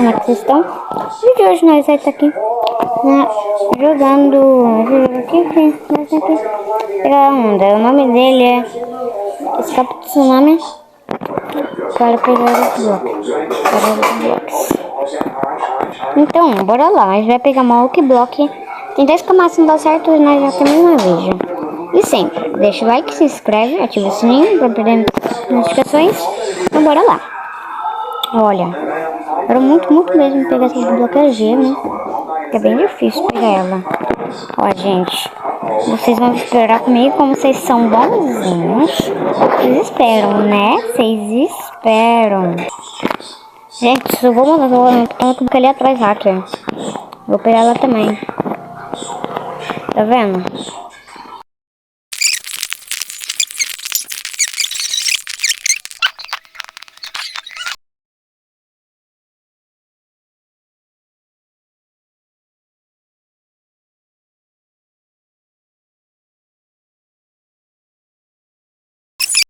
Como é que vocês estão? No vídeo de hoje nós vamos estar aqui, né, jogando aqui, pegar a onda. O nome dele é Escape Tsunami. Para pegar os blocos. Então, bora lá. Nós vai pegar uma Hulk Block. Tentar escamar se não dá certo, nós já temos uma vídeo. E sempre, deixa o like, se inscreve, ativa o sininho para perder notificações. Então bora lá. Olha, quero muito mesmo pegar essa bloqueia G, né? É bem difícil pegar ela. Ó, gente, vocês vão esperar comigo como vocês são bonzinhos. Vocês esperam, né? Vocês esperam. Gente, só vou mandar uma ali atrás, hacker. Vou pegar ela também. Tá vendo?